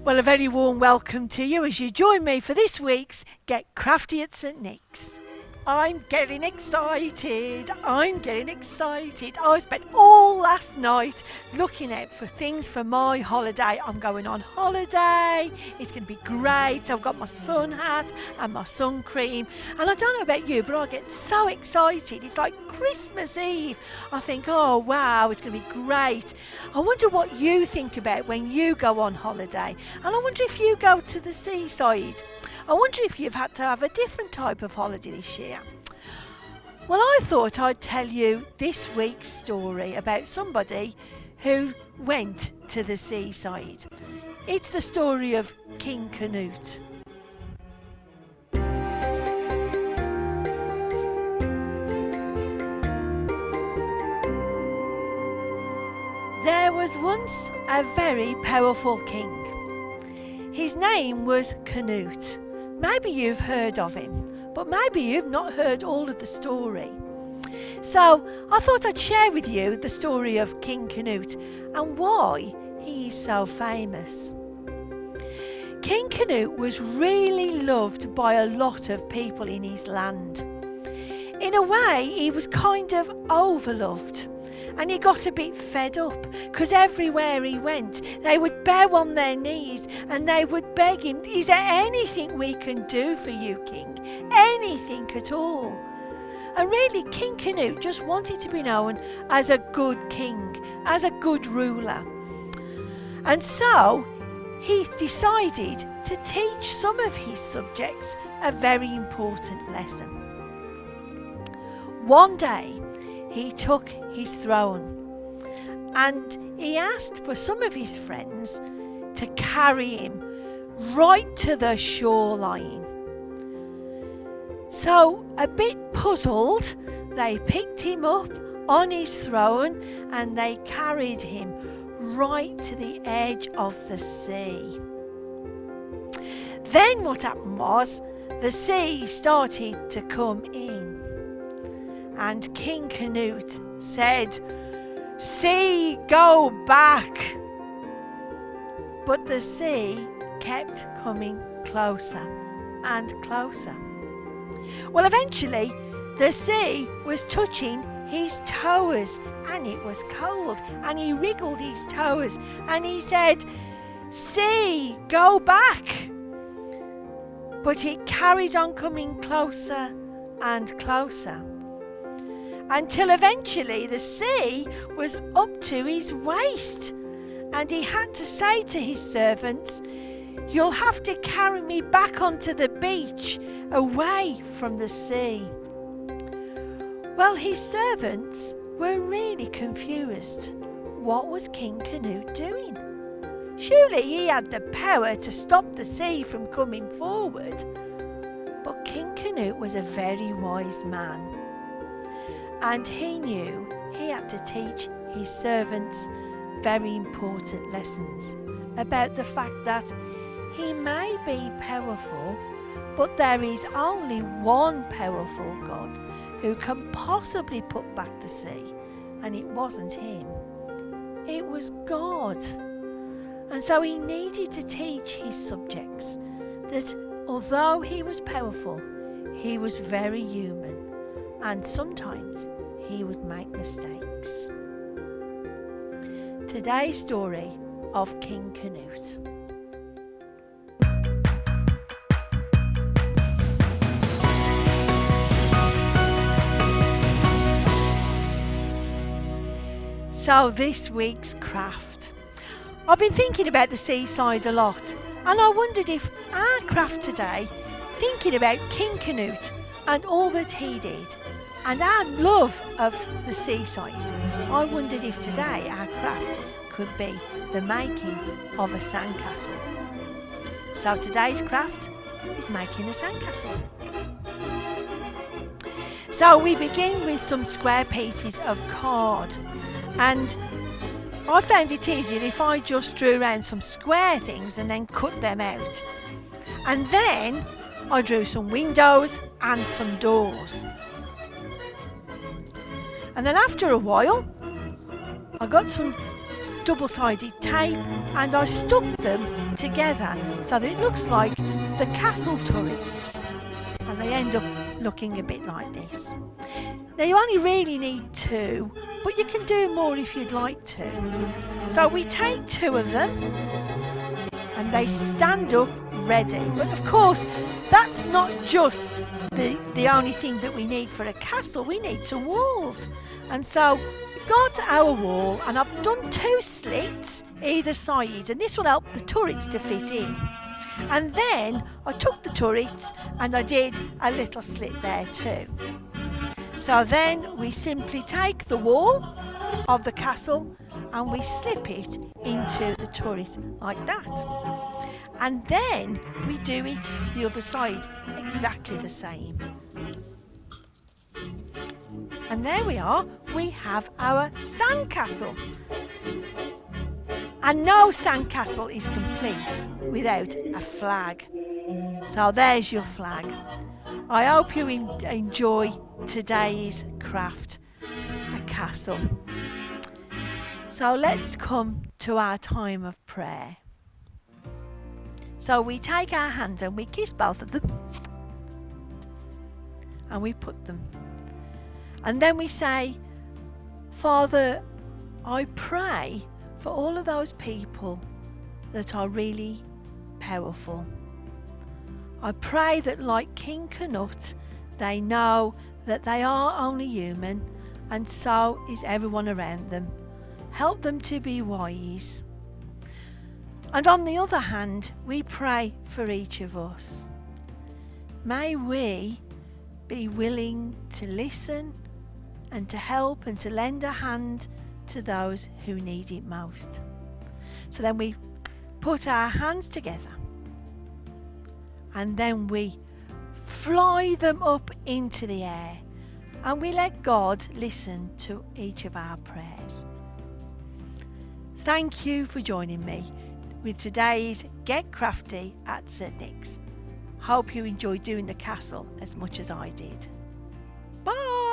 Well, a very warm welcome to you as you join me for this week's Get Crafty at St Nick's. I'm getting excited. I spent all last night looking out for things for my holiday. I'm going on holiday. It's going to be great. I've got my sun hat and my sun cream. And I don't know about you, but I get so excited. It's like Christmas Eve. I think, oh wow, it's going to be great. I wonder what you think about when you go on holiday. And I wonder if you go to the seaside. I wonder if you've had to have a different type of holiday this year. Well, I thought I'd tell you this week's story about somebody who went to the seaside. It's the story of King Canute. There was once a very powerful king. His name was Canute. Maybe you've heard of him, but maybe you've not heard all of the story. So I thought I'd share with you the story of King Canute and why he is so famous. King Canute was really loved by a lot of people in his land. In a way, he was kind of overloved. And he got a bit fed up because everywhere he went, they would bow on their knees and they would beg him, "Is there anything we can do for you, King? Anything at all?" And really, King Canute just wanted to be known as a good king, as a good ruler. And so he decided to teach some of his subjects a very important lesson. One day, he took his throne and he asked for some of his friends to carry him right to the shoreline. So, a bit puzzled, they picked him up on his throne and they carried him right to the edge of the sea. Then what happened was the sea started to come in. And King Canute said, "Sea, go back!" But the sea kept coming closer and closer. Well, eventually, the sea was touching his toes and it was cold. And he wriggled his toes and he said, "Sea, go back!" But it carried on coming closer and closer, until eventually the sea was up to his waist, and he had to say to his servants, "You'll have to carry me back onto the beach, away from the sea." Well, his servants were really confused. What was King Canute doing? Surely he had the power to stop the sea from coming forward. But King Canute was a very wise man. And he knew he had to teach his servants very important lessons about the fact that he may be powerful, but there is only one powerful God who can possibly put back the sea, and it wasn't him. It was God. And so he needed to teach his subjects that although he was powerful, he was very human. And sometimes he would make mistakes. Today's story of King Canute. So this week's craft. I've been thinking about the seaside a lot, and I wondered if our craft today, thinking about King Canute and all that he did, and our love of the seaside, I wondered if today our craft could be the making of a sandcastle. So today's craft is making a sandcastle. So we begin with some square pieces of card, and I found it easier if I just drew around some square things and then cut them out. And then I drew some windows and some doors. And then after a while, I got some double-sided tape and I stuck them together so that it looks like the castle turrets, and they end up looking a bit like this. Now you only really need 2, but you can do more if you'd like to. So we take 2 of them and they stand up ready. But of course, that's not just the only thing that we need for a castle. We need some walls. And so we go to our wall, and I've done 2 slits either side, and this will help the turrets to fit in. And then I took the turrets and I did a little slit there too. So then we simply take the wall of the castle and we slip it into the turret like that. And then we do it the other side exactly the same. And there we are, we have our sandcastle. And no sandcastle is complete without a flag. So there's your flag. I hope you enjoy today's craft, a castle. So let's come to our time of prayer. So we take our hands and we kiss both of them and we put them. And then we say, Father, I pray for all of those people that are really powerful. I pray that like King Canute, they know that they are only human, and so is everyone around them. Help them to be wise. And on the other hand, we pray for each of us. May we be willing to listen and to help and to lend a hand to those who need it most. So then we put our hands together and then we fly them up into the air and we let God listen to each of our prayers. Thank you for joining me with today's Get Crafty at St Nick's. Hope you enjoyed doing the castle as much as I did. Bye!